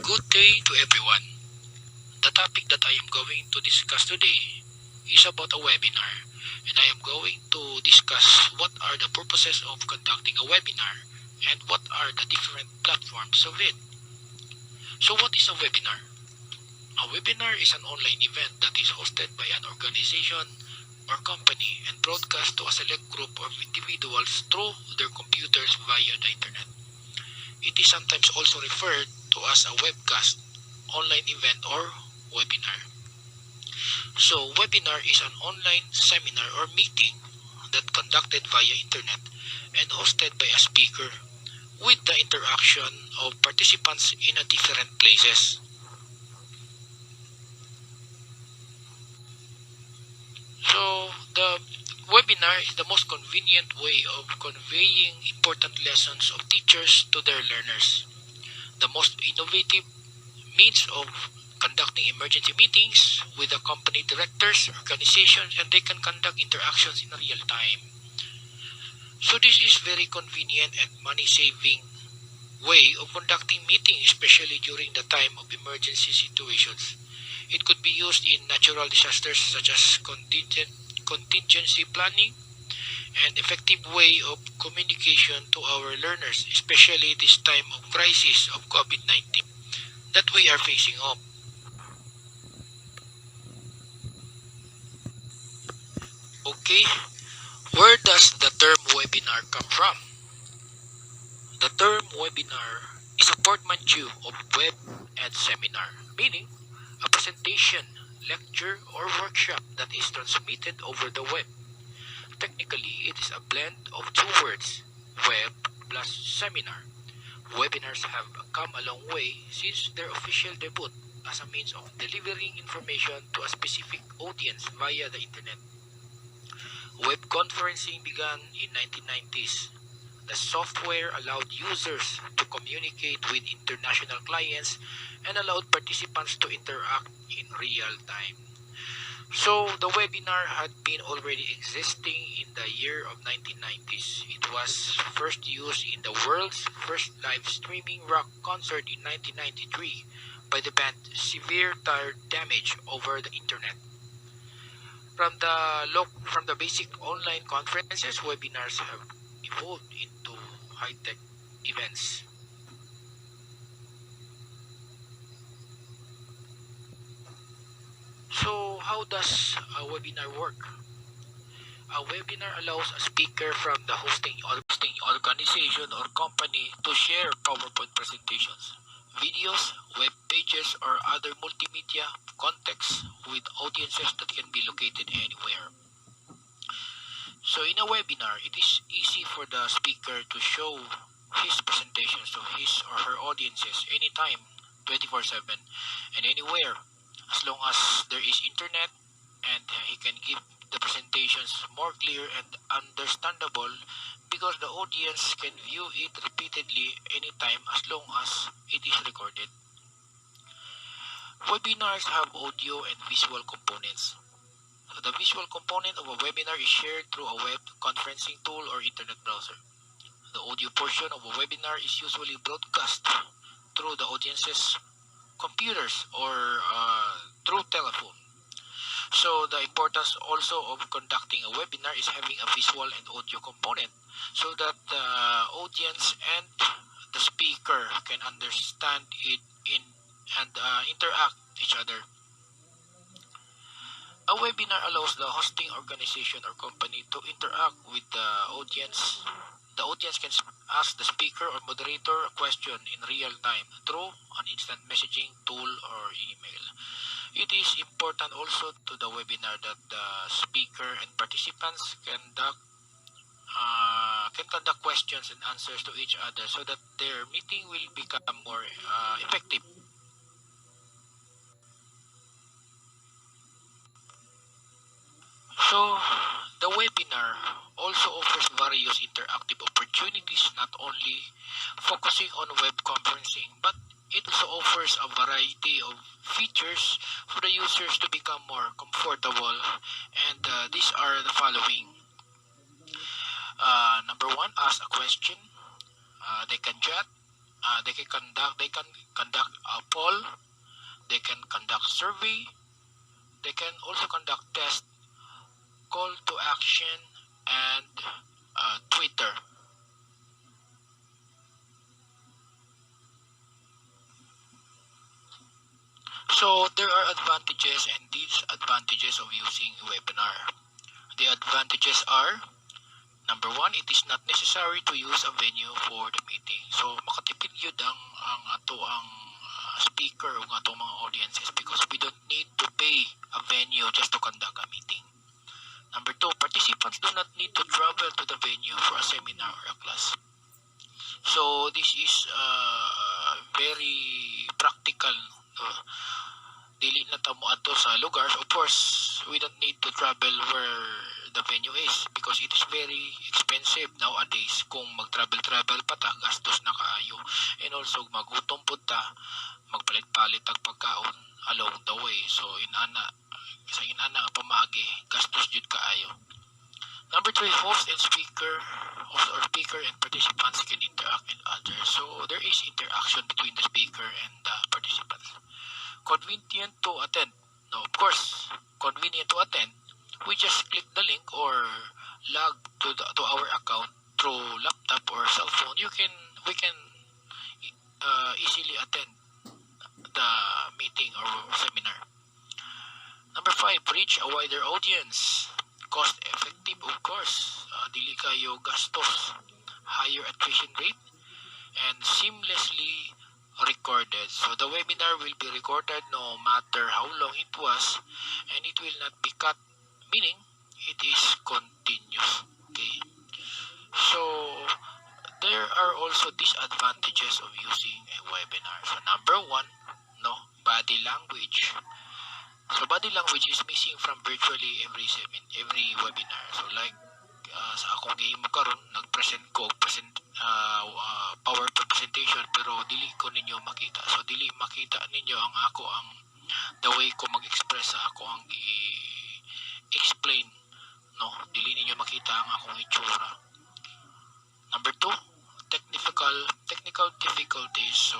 Good day to everyone. The topic that I am going to discuss today is about a webinar, and I am going to discuss what are the purposes of conducting a webinar and what are the different platforms of it. So, what is a webinar? A webinar is an online event that is hosted by an organization or company and broadcast to a select group of individuals through their computers via the internet. It is sometimes also referred to as a webcast, online event, or webinar. So, webinar is an online seminar or meeting that conducted via internet and hosted by a speaker with the interaction of participants in a different places. So, the webinar is the most convenient way of conveying important lessons of teachers to their learners. The most innovative means of conducting emergency meetings with the company directors, organizations, and they can conduct interactions in real time. So this is very convenient and money-saving way of conducting meetings, especially during the time of emergency situations. It could be used in natural disasters such as contingency planning and effective way of communication to our learners, especially this time of crisis of COVID-19 that we are facing up. Okay, where does the term webinar come from? The term webinar is a portmanteau of web and seminar, meaning a presentation, lecture, or workshop that is transmitted over the web. Technically, it is a blend of two words, web plus seminar. Webinars have come a long way since their official debut as a means of delivering information to a specific audience via the internet. Web conferencing began in 1990s. The software allowed users to communicate with international clients and allowed participants to interact in real time. So the webinar had been already existing in the year of 1990s. It was first used in the world's first live streaming rock concert in 1993 by the band Severe Tire Damage over the internet. From the basic online conferences, webinars have evolved into high-tech events. So how does a webinar work? A webinar allows a speaker from the hosting organization or company to share PowerPoint presentations, videos, web pages, or other multimedia contexts with audiences that can be located anywhere. So in a webinar, it is easy for the speaker to show his presentations to his or her audiences anytime, 24/7, and anywhere, as long as there is internet and he can give the presentations more clear and understandable because the audience can view it repeatedly anytime as long as it is recorded. Webinars have audio and visual components. So the visual component of a webinar is shared through a web conferencing tool or internet browser. The audio portion of a webinar is usually broadcast through the audience's computers or through telephone. So the importance also of conducting a webinar is having a visual and audio component so that the audience and the speaker can understand it in and interact each other. A webinar allows the hosting organization or company to interact with the audience. The audience can ask the speaker or moderator a question in real time through an instant messaging tool or email. It is important also to the webinar that the speaker and participants can conduct questions and answers to each other so that their meeting will become more effective. So, the webinar also offers various interactive opportunities, not only focusing on web conferencing, but it also offers a variety of features for the users to become more comfortable. And these are the following. Number one, ask a question. They can chat. They can conduct a they can conduct survey, they can also conduct test, call to action, and Twitter. So there are advantages and disadvantages of using a webinar. The advantages are, number one, it is not necessary to use a venue for the meeting. So makatipid yun ang ato ang speaker o ato mga audiences because we don't need to pay a venue just to conduct a meeting. Number two, participants do not need to travel to the venue for a seminar or a class. So this is very practical. Dili na tamo ato sa lugar. Of course, we don't need to travel where the venue is because it is very expensive nowadays. Kung mag-travel pa ta, gastos na kaayo. And also, magutom po ta, magpalit-palit ang pagkaon along the way. So, sa inana nga pamaagi, gastos jud kaayo. Number three, host and speaker and participants can interact with others. So, there is interaction between the speaker and the participants. Convenient to attend. No, of course, convenient to attend. We just click the link or log to our account through laptop or cell phone. We can easily attend the meeting or seminar. Number five, reach a wider audience. Cost effective, of course. Dili kayo gastos. Higher attrition rate and seamlessly recorded. So the webinar will be recorded no matter how long it was and it will not be cut, meaning it is continuous. Okay. So there are also disadvantages of using a webinar. So number one, no, body language. So body language is missing from virtually every webinar. So like sa akong game karon nag-present ko PowerPoint presentation pero dili ko ninyo makita. So dili makita ninyo ang the way ko mag-express sa ako ang i-explain, no? Dili ninyo makita ang akong itsura. Number two, technical difficulties. So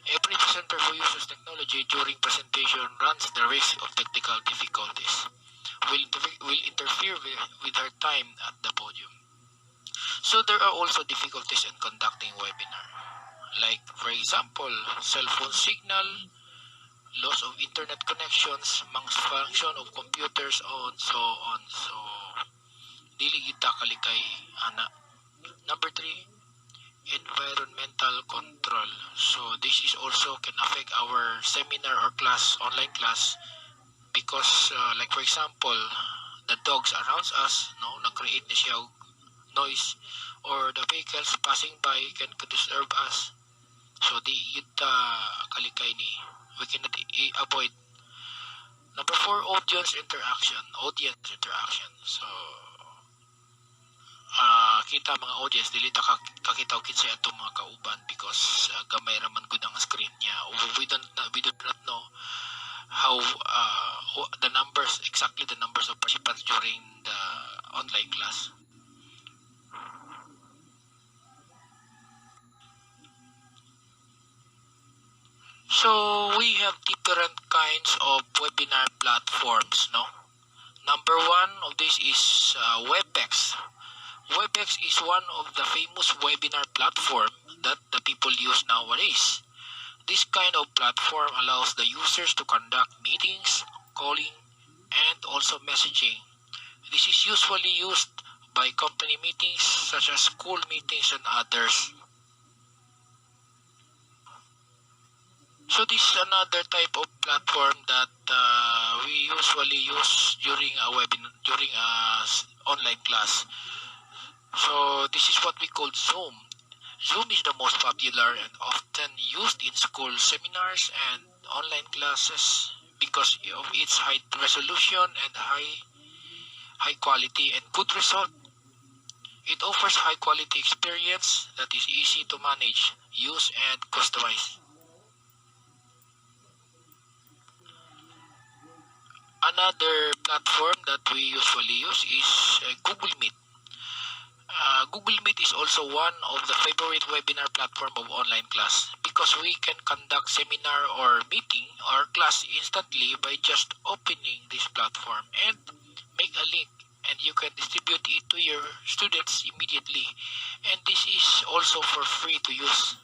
every presenter who uses technology during presentation runs the risk of technical difficulties. Will interfere with her time at the podium. So there are also difficulties in conducting webinar. Like, for example, cell phone signal, loss of internet connections, malfunction of computers, so on. So, dili kita kalikay, ana. Number three, environmental control. So, this is also can affect our seminar or class, online class, because like for example the dogs around us, no, nag-create na siya noise or the vehicles passing by can disturb us. So di yuta kalikay ni we cannot avoid. Number four, audience interaction. So kita mga audience dili ta kakitaw kinsa ato mga kauban because gamay raman gud ang screen niya. We do not know how the numbers of participants during the online class. So we have different kinds of webinar platforms, no? Number one of this is WebEx. WebEx is one of the famous webinar platform that the people use nowadays. This kind of platform allows the users to conduct meetings, calling, and also messaging. This is usually used by company meetings such as school meetings and others. So this is another type of platform that we usually use during a online class. So this is what we call Zoom. Zoom is the most popular and often used in school seminars and online classes because of its high resolution and high quality and good result. It offers high quality experience that is easy to manage, use, and customize. Another platform that we usually use is Google Meet. Google Meet is also one of the favorite webinar platform of online class because we can conduct seminar or meeting or class instantly by just opening this platform and make a link, and you can distribute it to your students immediately, and this is also for free to use.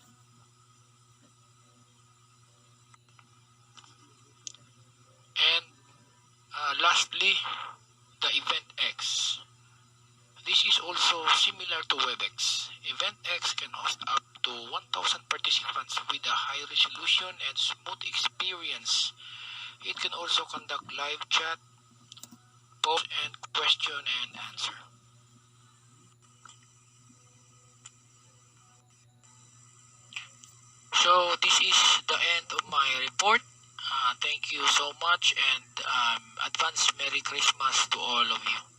And lastly, the Event X. This is also similar to WebEx. EventX can host up to 1,000 participants with a high resolution and smooth experience. It can also conduct live chat, post, and question and answer. So this is the end of my report. Thank you so much, and advance Merry Christmas to all of you.